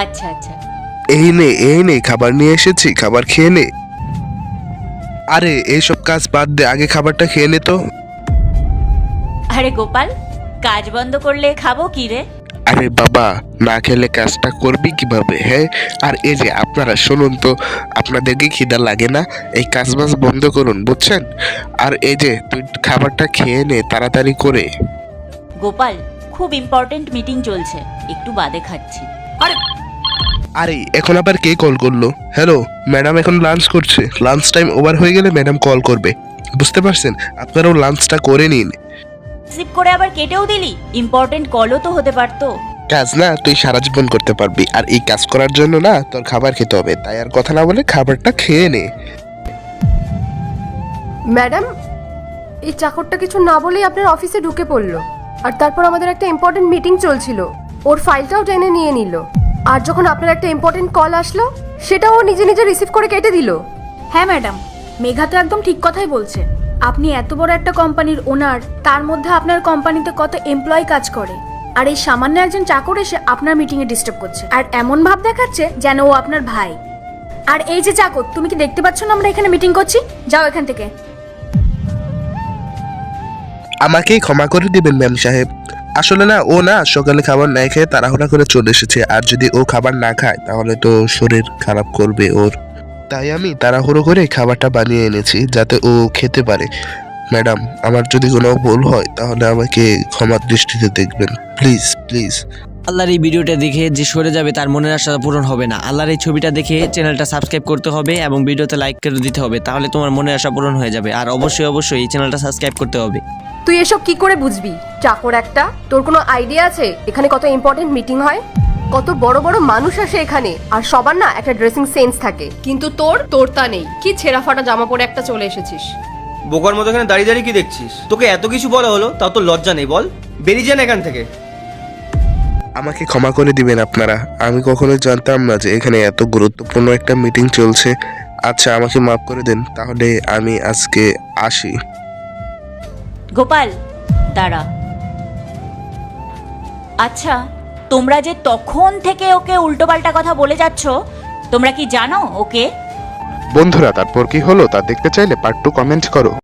আচ্ছা আচ্ছা। এই নে খাবার নিয়ে এসেছি, খাবার খেয়ে নে। আরে এইসব কাজ বাদ দে, আগে খাবারটা খেয়ে নে তো। আরে গোপাল, কাজ বন্ধ করলে খাবো কি রে? আরে বাবা, না খেলে কাজটা করবি কিভাবে? হ্যাঁ, আর এই যে আপনারা শুনুন তো, আপনাদেরকে খিদা লাগে না? এই কাজ বাজ বন্ধ করুন, বুঝছেন? আর এই যে তুই খাবারটা খেয়ে নে তাড়াতাড়ি করে। গোপাল, খুব ইম্পর্টেন্ট মিটিং চলছে, একটু বাদে খাচ্ছি। আরে এখন আবার কে কল করলো? হ্যালো ম্যাডাম, এখন লাঞ্চ করছে, লাঞ্চ টাইম ওভার হয়ে গেলে ম্যাডাম কল করবে, বুঝতে পারছেন? আপনারাও লাঞ্চটা করে নিন। রিসিভ করে আবার কেটেও দিলি, ইম্পর্টেন্ট কলও তো হতে পারতো। কাজ না তুই সারা জীবন করতে পারবি, আর এই কাজ করার জন্য না তোর খাবার খেতে হবে, তাই আর কথা না বলে খাবারটা খেয়ে নে। ম্যাডাম, এই চাকরটা কিছু না বলেই আপনার অফিসে ঢুকে পড়লো, আর তারপর আমাদের একটা ইম্পর্টেন্ট মিটিং চলছিল, ওর ফাইলটাও টেনে নিয়ে নিল, আর যখন আপনার একটা ইম্পর্টেন্ট কল আসলো সেটাও নিজে নিজে রিসিভ করে কেটে দিল। হ্যাঁ ম্যাডাম, মেঘা তো একদম ঠিক কথাই বলছে। আপনি এত বড় একটা কোম্পানির ওনার, তার মধ্যে আপনার কোম্পানিতে কত এমপ্লয়ি কাজ করে, আর এই সামান্য একজন চাকর এসে আপনার মিটিংয়ে ডিস্টার্ব করছে, আর এমন ভাব দেখাচ্ছে যেন ও আপনার ভাই। আর এই যে চাকর, তুমি কি দেখতে পাচ্ছ না আমরা এখানে মিটিং করছি? যাও এখান থেকে। আমাকেই ক্ষমা করে দিবেন ম্যাম সাহেব, আসলে না ও না সকালে খাবার না খেয়ে তাড়াহুড়া করে চলে এসেছে, আর যদি ও খাবার না খায় তাহলে তো শরীর খারাপ করবে ওর, তাই আমি তাড়াহুড়ো করে খাবারটা বানিয়ে এনেছি যাতে ও খেতে পারে। ম্যাডাম, আমার যদি কোনো ভুল হয় তাহলে আমাকে ক্ষমার দৃষ্টিতে দেখবেন, প্লিজ প্লিজ। আল্লাহর এই ভিডিওটা দেখে যে সরে যাবে তার মনের আশা পূরণ হবে না। আল্লাহর এই ছবিটা দেখে চ্যানেলটা সাবস্ক্রাইব করতে হবে এবং ভিডিওতে লাইক করে দিতে হবে, তাহলে তোমার মনের আশা পূরণ হয়ে যাবে। আর অবশ্যই এই চ্যানেলটা সাবস্ক্রাইব করতে হবে। তুই এসব কি করে বুঝবি? চাকর একটা, তোর কোনো আইডিয়া আছে এখানে কত ইম্পর্টেন্ট মিটিং হয়? কত বড় বড় মানুষ আসে এখানে, আর সবার না একটা ড্রেসিং সেন্স থাকে, কিন্তু তোর তা নেই। কি ছেঁড়া ফাটা জামা পরে একটা চলে এসেছিস। বোকার মতো এখানে দাঁড়িয়ে দাঁড়িয়ে কি দেখছিস? তোকে এত কিছু বলা হলো, তাও তো লজ্জা নেই? বল, বেরিয়ে যান এখান থেকে। আমাকে ক্ষমা করে দিবেন আপনারা, আমি কখনোই জানতাম না যে এখানে এত গুরুত্বপূর্ণ একটা মিটিং চলছে। আচ্ছা আমাকে মাফ করে দেন, তাহলে আমি আজকে আসি। গোপাল দাঁড়া। আচ্ছা, তোমরা যে তখন থেকে ওকে উল্টোপাল্টা কথা বলে যাচ্ছ, তোমরা কি জানো ওকে? বন্ধুরা, তারপর কি হলো তা দেখতে চাইলে পার্ট 2 কমেন্ট করো।